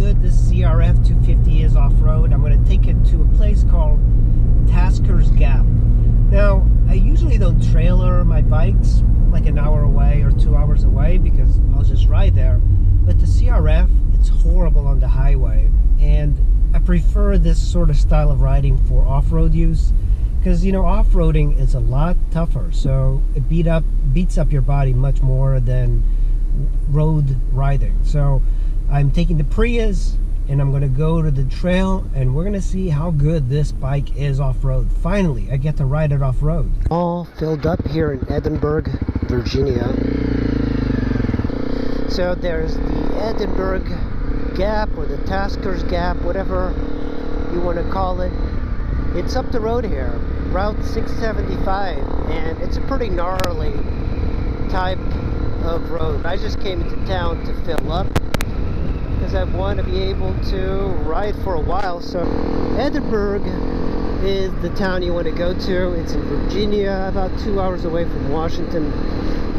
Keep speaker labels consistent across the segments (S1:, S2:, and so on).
S1: good this CRF250 is off-road. I'm going to take it to a place called Tasker's Gap. Now, I usually don't trailer my bikes like an hour away or 2 hours away because I'll just ride there. But the CRF, it's horrible on the highway. And I prefer this sort of style of riding for off-road use because, you know, off-roading is a lot tougher. So it beats up your body much more than road riding. So I'm taking the Prius and I'm going to go to the trail and we're going to see how good this bike is off-road. Finally, I get to ride it off-road. All filled up here in Edinburgh, Virginia. So there's the Edinburgh Gap or the Tasker's Gap, whatever you want to call it. It's up the road here, Route 675, and it's a pretty gnarly type of road. I just came into town to fill up because I want to be able to ride for a while. So Edinburgh is the town you want to go to. It's in Virginia, about 2 hours away from Washington.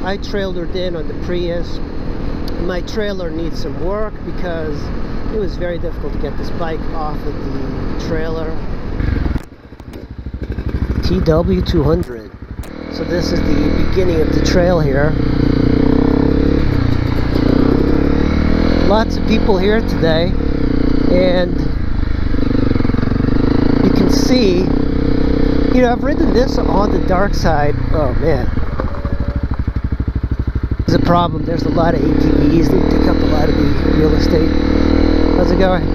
S1: I trailered in on the Prius. My trailer needs some work because it was very difficult to get this bike off of the trailer. TW200. So this is the beginning of the trail here. Lots of people here today, and you can see, you know, I've ridden this on the dark side. Oh man, there's a problem. There's a lot of ATVs. They take up a lot of the real estate. How's it going?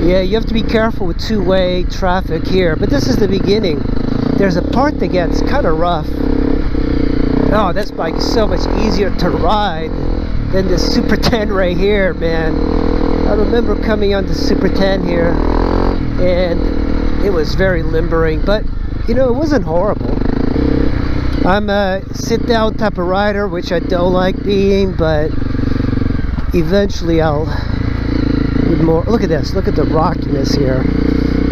S1: Yeah, you have to be careful with two-way traffic here, but this is the beginning. There's a part that gets kind of rough. Oh, this bike is so much easier to ride than the Super 10 right here, man. I remember coming on the Super 10 here, and it was very limbering, but, you know, it wasn't horrible. I'm a sit-down type of rider, which I don't like being, but eventually I'll... more. Look at this. Look at the rockiness here.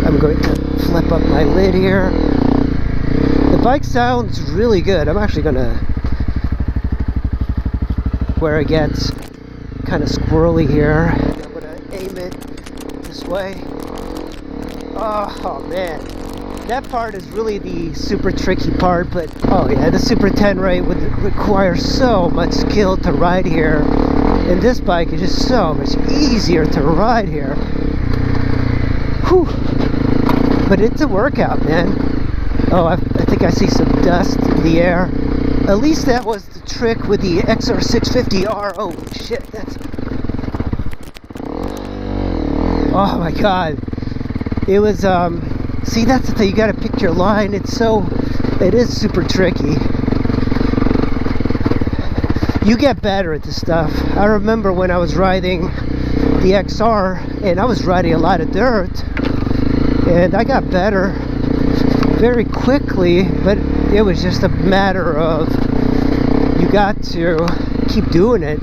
S1: I'm going to flip up my lid here. The bike sounds really good. I'm actually going to... where it gets kind of squirrely here. I'm going to aim it this way. Oh, man. That part is really the super tricky part, but oh yeah, the Super 10 Ray would require so much skill to ride here. And this bike is just so much easier to ride here. Whew. But it's a workout, man. Oh, I think I see some dust in the air. At least that was the trick with the CRF250l. Oh shit, that's... oh my god. It was, see, that's the thing, you gotta pick your line. It is super tricky. You get better at this stuff. I remember when I was riding the XR and I was riding a lot of dirt and I got better very quickly, but it was just a matter of you got to keep doing it.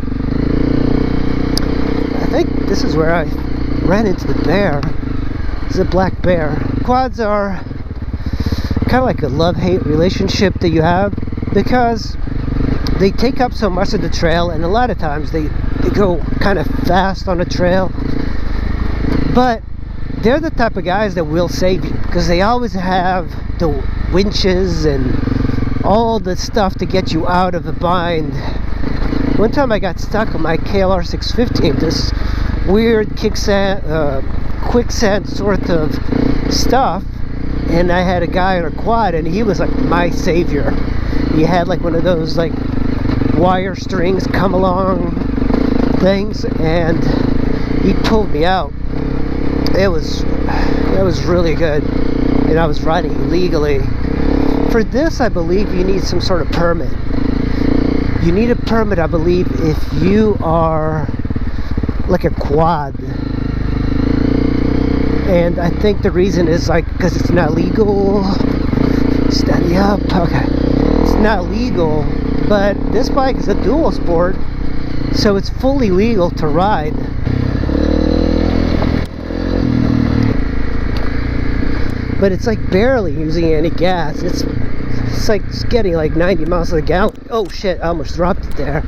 S1: I think this is where I ran into the bear. It's a black bear. Quads are kind of like a love-hate relationship that you have because they take up so much of the trail, and a lot of times they go kind of fast on the trail, but they're the type of guys that will save you because they always have the winches and all the stuff to get you out of the bind. One time I got stuck on my KLR 650 in this weird quicksand sort of stuff, and I had a guy on a quad and he was like my savior. He had like one of those like wire strings come along things, and he pulled me out. It was really good, and I was riding illegally. For this, I believe you need some sort of permit. You need a permit, I believe, if you are like a quad. And I think the reason is like because it's not legal. Steady up. Okay, it's not legal. But this bike is a dual sport, so it's fully legal to ride. But it's like barely using any gas. It's like getting like 90 miles a gallon. Oh shit, I almost dropped it there.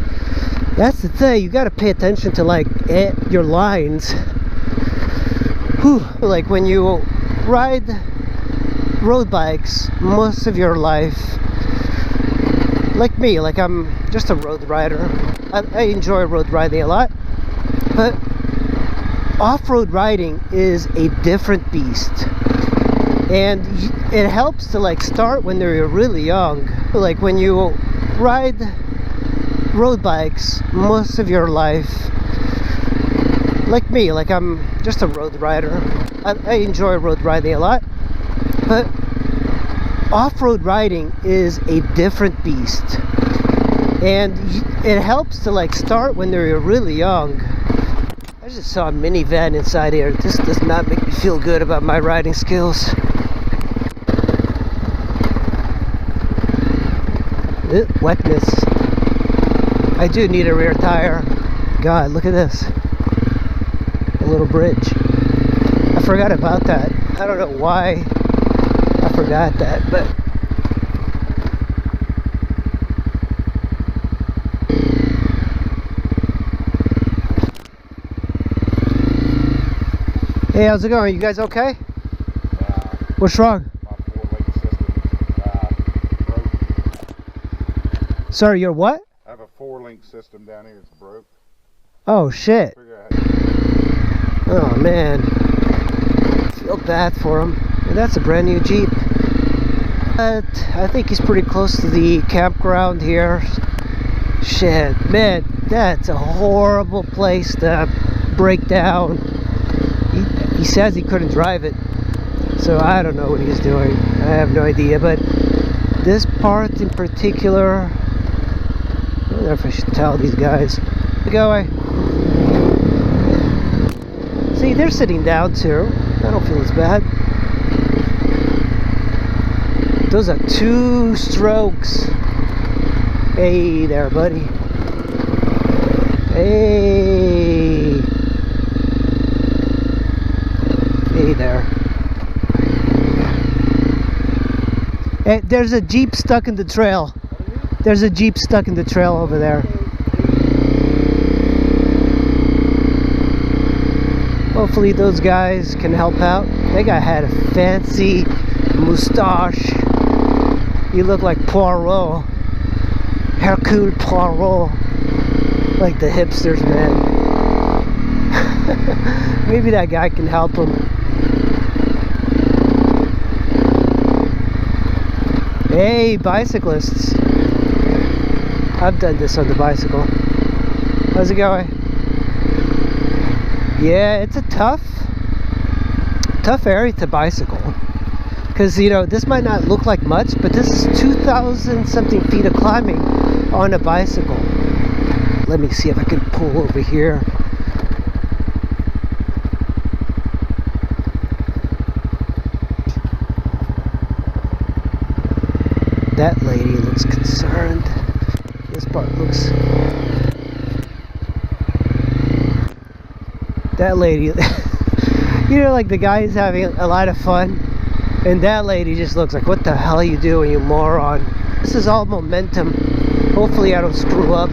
S1: That's the thing, you got to pay attention to like your lines. Whew. Like when you ride road bikes most of your life, like me, like I'm just a road rider. I enjoy road riding a lot, but off-road riding is a different beast, and it helps to like start when you're really young. Like when you ride road bikes most of your life, like me, like I'm just a road rider. I enjoy road riding a lot, but off-road riding is a different beast, and it helps to like start when you're really young. I just saw a minivan inside here. This does not make me feel good about my riding skills. Wetness. I do need a rear tire. God, look at this. A little bridge. I forgot about that. I don't know why I forgot that, but hey, how's it going? You guys okay? What's wrong?
S2: My 4-link system broke.
S1: Sorry, you're what?
S2: I have a 4-link system down here. It's broke.
S1: Oh shit. Oh man. Feel bad for him. That's a brand new Jeep. But I think he's pretty close to the campground here. Shit, man, that's a horrible place to break down. He says he couldn't drive it, so I don't know what he's doing. I have no idea, but this part in particular, I don't know if I should tell these guys. Go away. See, they're sitting down too. I don't feel as bad. Those are 2 strokes. Hey there, buddy. Hey. Hey there. Hey, there's a Jeep stuck in the trail. There's a Jeep stuck in the trail over there. Hopefully those guys can help out. That guy had a fancy mustache. You look like Poirot. Hercule Poirot. Like the hipsters, man. Maybe that guy can help him. Hey, bicyclists. I've done this on the bicycle. How's it going? Yeah, it's a tough area to bicycle. Because, you know, this might not look like much, but this is 2,000 something feet of climbing on a bicycle. Let me see if I can pull over here. That lady looks concerned. This part looks... That lady... You know, like the guy is having a lot of fun, and that lady just looks like, what the hell are you doing, you moron? This is all momentum. Hopefully I don't screw up.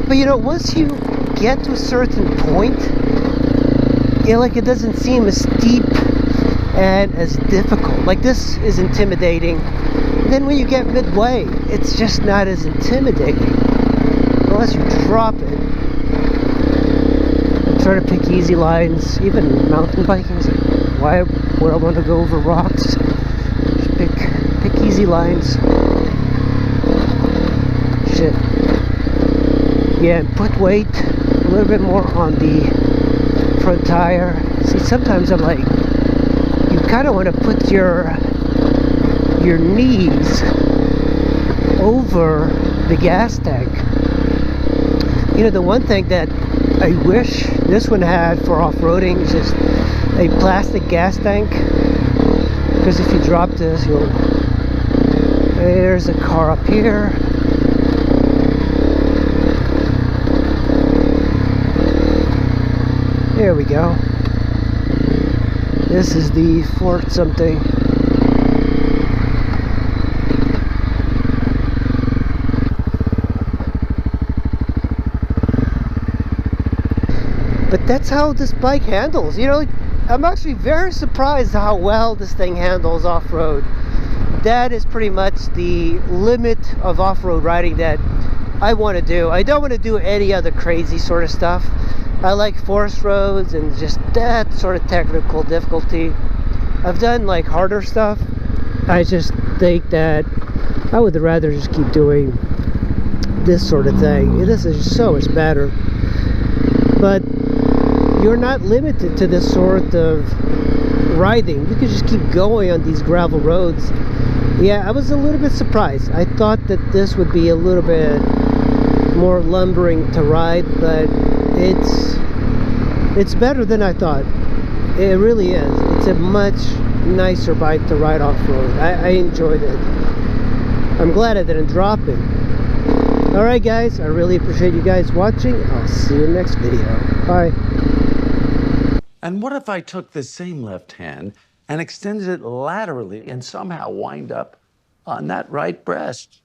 S1: But you know, once you get to a certain point, you know, like it doesn't seem as steep and as difficult. Like this is intimidating. Then when you get midway, it's just not as intimidating. Unless you drop it. I try to pick easy lines. Even mountain biking is like, where I want to go over rocks. Just pick easy lines. Shit. Yeah, put weight a little bit more on the front tire. See, sometimes I'm like, you kind of want to put your knees over the gas tank. You know, the one thing that I wish this one had for off-roading is just a plastic gas tank, because if you drop this, you'll... There's a car up here. There we go. This is the Fort something. But that's how this bike handles. You know, I'm actually very surprised how well this thing handles off-road. That is pretty much the limit of off-road riding that I want to do. I don't want to do any other crazy sort of stuff. I like forest roads and just that sort of technical difficulty. I've done like harder stuff. I just think that I would rather just keep doing this sort of thing. This is so much better. But you're not limited to this sort of riding. You can just keep going on these gravel roads. Yeah, I was a little bit surprised. I thought that this would be a little bit more lumbering to ride, but it's better than I thought. It really is. It's a much nicer bike to ride off-road. I enjoyed it. I'm glad I didn't drop it. Alright guys, I really appreciate you guys watching. I'll see you in the next video. Bye.
S3: And what if I took the same left hand and extended it laterally and somehow wind up on that right breast?